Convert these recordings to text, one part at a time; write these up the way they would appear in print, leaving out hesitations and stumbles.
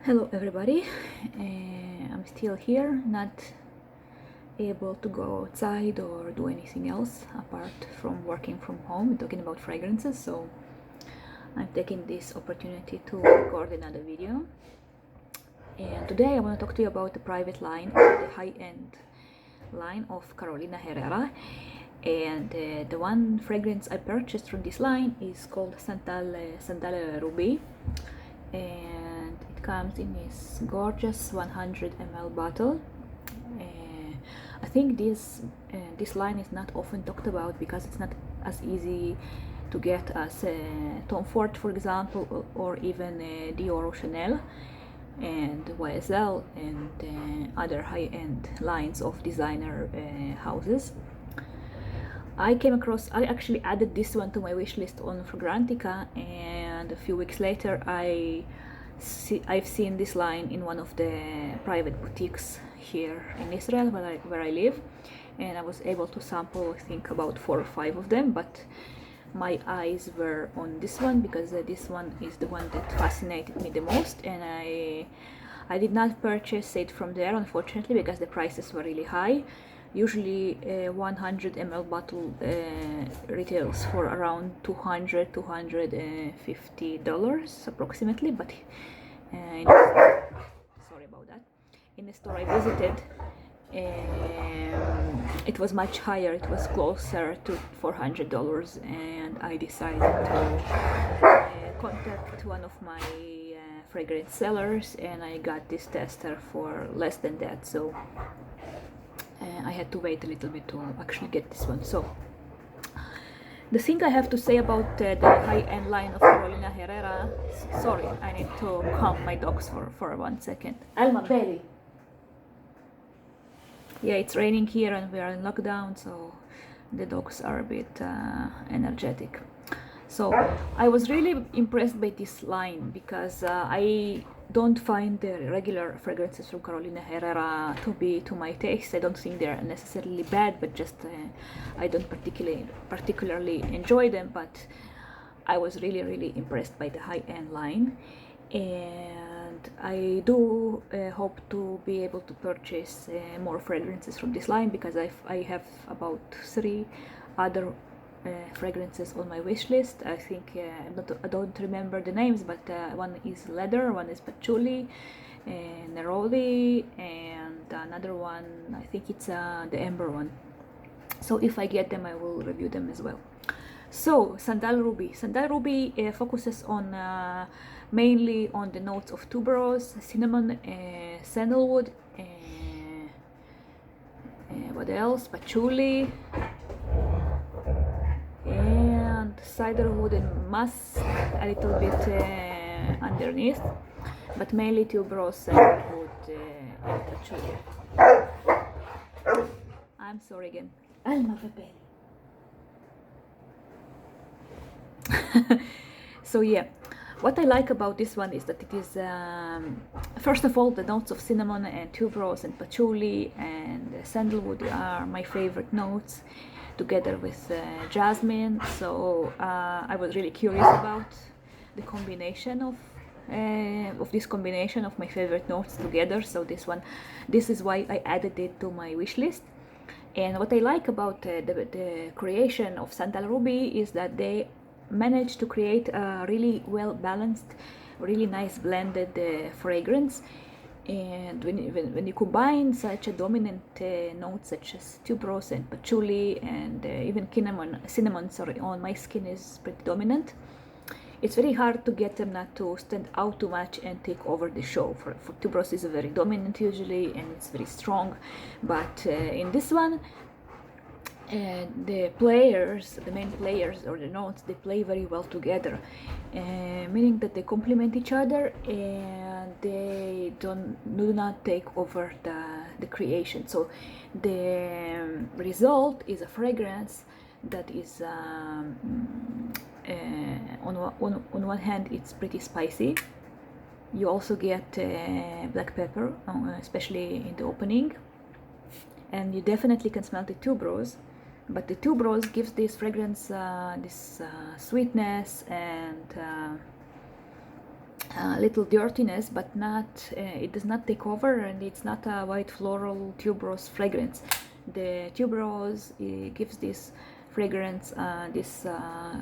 Hello everybody. I'm still here, not able to go outside or do anything else apart from working from home and talking about fragrances, so I'm taking this opportunity to record another video. And today I want to talk to you about the private line, the high-end line of Carolina Herrera. And the one fragrance I purchased from this line is called Sandal Ruby, and it comes in this gorgeous 100 ml bottle. I think this line is not often talked about because it's not as easy to get as Tom Ford, for example, or even Dior or Chanel and YSL and other high-end lines of designer houses. I actually added this one to my wish list on Fragrantica, and a few weeks later I've seen this line in one of the private boutiques here in Israel where I live, and I was able to sample, I think, about 4 or 5 of them, but my eyes were on this one because this one is the one that fascinated me the most, and I did not purchase it from there, unfortunately, because the prices were really high. Usually 100 ml bottle retails for around $250 approximately, but sorry about that. In the store I visited, it was much higher. It was closer to $400, and I decided to contact one of my fragrance sellers, and I got this tester for less than that, so I had to wait a little bit to actually get this one. So the thing I have to say about the high-end line of Carolina Herrera, sorry, I need to calm my dogs for 1 second. Alma, belly. Yeah, it's raining here and we are in lockdown, so the dogs are a bit energetic. So I was really impressed by this line because I don't find the regular fragrances from Carolina Herrera to be to my taste. I don't think they're necessarily bad, but just I don't particularly enjoy them. But I was really impressed by the high-end line, and I do hope to be able to purchase more fragrances from this line because I have about 3 other fragrances on my wish list. I think I don't remember the names, but one is leather, one is patchouli, neroli, and another one, I think it's the amber one. So if I get them, I will review them as well. So Sandal Ruby focuses on mainly on the notes of tuberose, cinnamon, sandalwood, what else, patchouli, and ciderwood and musk a little bit underneath, but mainly tuberose, ciderwood, and patchouli. I'm sorry again. Alma Pepe. So yeah, what I like about this one is that it is first of all, the notes of cinnamon and tuberose and patchouli and sandalwood are my favorite notes, together with jasmine. So I was really curious about the combination of this combination of my favorite notes together. So this is why I added it to my wish list. And what I like about the creation of Sandal Ruby is that they managed to create a really well balanced, really nice blended fragrance. And when you combine such a dominant note such as tuberose and patchouli and even cinnamon, sorry, on my skin is pretty dominant, it's very hard to get them not to stand out too much and take over the show. For tuberose is very dominant usually, and it's very strong, but in this one the main players or the notes, they play very well together, meaning that they complement each other and they do not take over the creation. So the result is a fragrance that is on one hand it's pretty spicy. You also get black pepper, especially in the opening, and you definitely can smell the tuberose. But the tuberose gives this fragrance this sweetness and little dirtiness, but not it does not take over, and it's not a white floral tuberose fragrance. The tuberose gives this fragrance this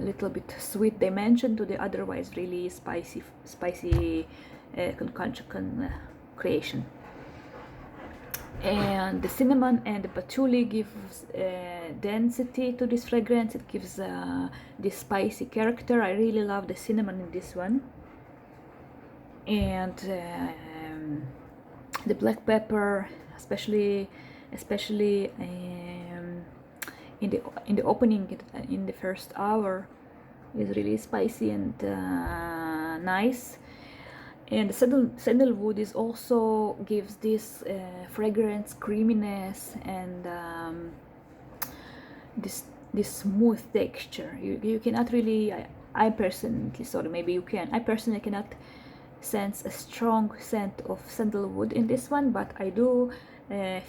little bit sweet dimension to the otherwise really spicy creation. And the cinnamon and the patchouli gives density to this fragrance. It gives this spicy character. I really love the cinnamon in this one. And the black pepper, especially in the opening, in the first hour, is really spicy and nice. And the sandalwood is also gives this fragrance, creaminess, and this smooth texture. You cannot really, I personally, sorry, maybe you can. I personally cannot sense a strong scent of sandalwood in this one, but I do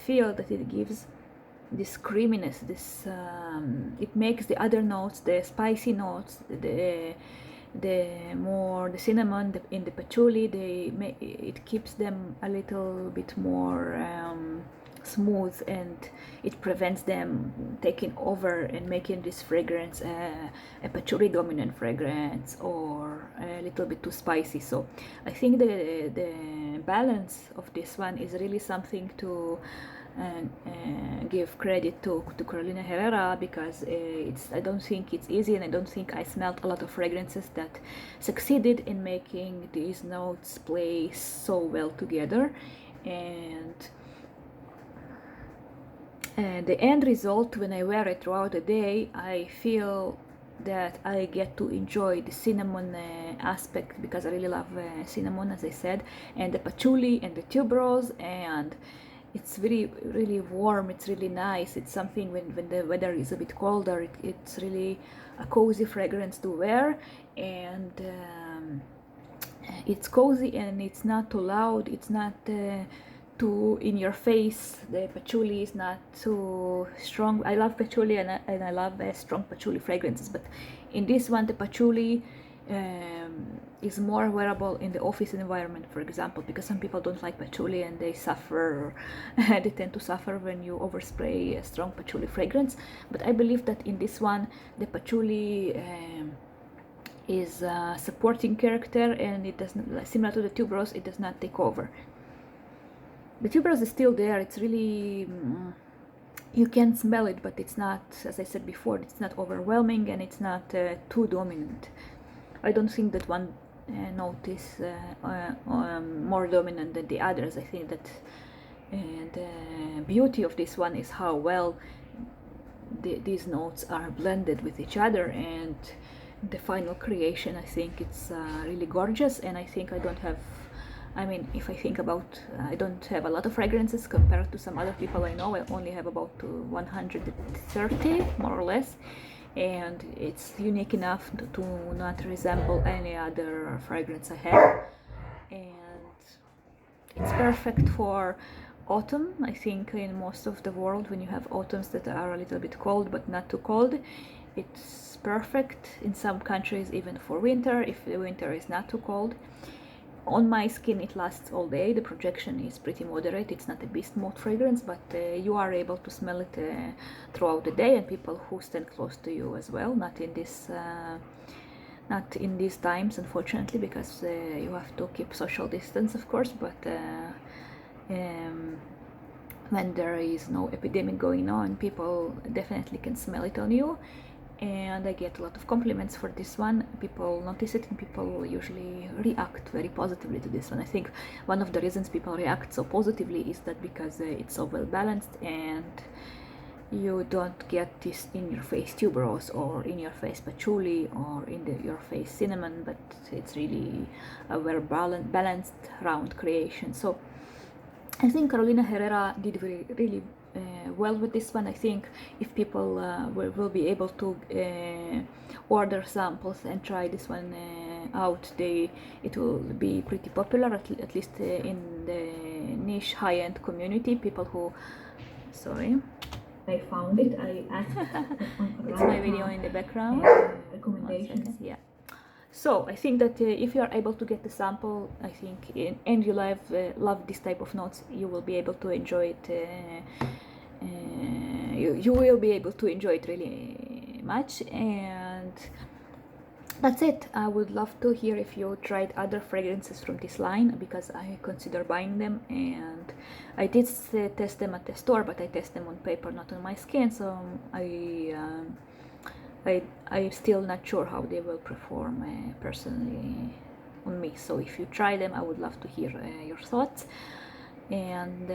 feel that it gives this creaminess. This it makes the other notes, the spicy notes, the cinnamon in the patchouli, it keeps them a little bit more smooth, and it prevents them taking over and making this fragrance a patchouli dominant fragrance or a little bit too spicy. So I think the balance of this one is really something to give credit to Carolina Herrera, because I don't think it's easy, and I don't think I smelled a lot of fragrances that succeeded in making these notes play so well together. And the end result, when I wear it throughout the day, I feel that I get to enjoy the cinnamon aspect, because I really love cinnamon, as I said, and the patchouli and the tuberose, and it's really warm. It's really nice. It's something when the weather is a bit colder, it's really a cozy fragrance to wear, and it's cozy, and it's not too loud, it's not too in your face. The patchouli is not too strong. I love patchouli, and I love strong patchouli fragrances, but in this one the patchouli is more wearable in the office environment, for example, because some people don't like patchouli and they suffer they tend to suffer when you overspray a strong patchouli fragrance. But I believe that in this one the patchouli is a supporting character, and it doesn't, similar to the tuberose, it does not take over. The tuberose is still there. It's really you can smell it, but it's not, as I said before, it's not overwhelming, and it's not too dominant. I don't think that one note is more dominant than the others. I think that the beauty of this one is how well these notes are blended with each other, and the final creation, I think it's really gorgeous. And I think I don't have, I mean, if I think about, I don't have a lot of fragrances compared to some other people I know. I only have about 130, more or less, and it's unique enough to not resemble any other fragrance I have. And it's perfect for autumn. I think in most of the world, when you have autumns that are a little bit cold but not too cold, it's perfect. In some countries even for winter, if the winter is not too cold. On my skin it lasts all day. The projection is pretty moderate. It's not a beast mode fragrance, but you are able to smell it throughout the day, and people who stand close to you as well. Not in these times, unfortunately, because you have to keep social distance, of course, but when there is no epidemic going on, people definitely can smell it on you. And I get a lot of compliments for this one. People notice it, and people usually react very positively to this one. I think one of the reasons people react so positively is that because it's so well balanced, and you don't get this in your face tuberose or in your face patchouli or in your face cinnamon, but it's really a well balanced round creation. So I think Carolina Herrera did really well with this one. I think if people will be able to order samples and try this one out, it will be pretty popular, at least in the niche high-end community. People who, sorry, I found it. I asked it's my video in the background. Recommendations. Yeah. So I think that if you are able to get the sample, I think, and you love this type of notes, you will be able to enjoy it. You will be able to enjoy it really much. And that's it. I would love to hear if you tried other fragrances from this line, because I consider buying them, and I did test them at the store, but I test them on paper, not on my skin, so I'm still not sure how they will perform personally on me. So if you try them, I would love to hear your thoughts. And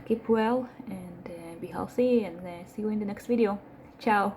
keep well, and be healthy, and see you in the next video. Ciao!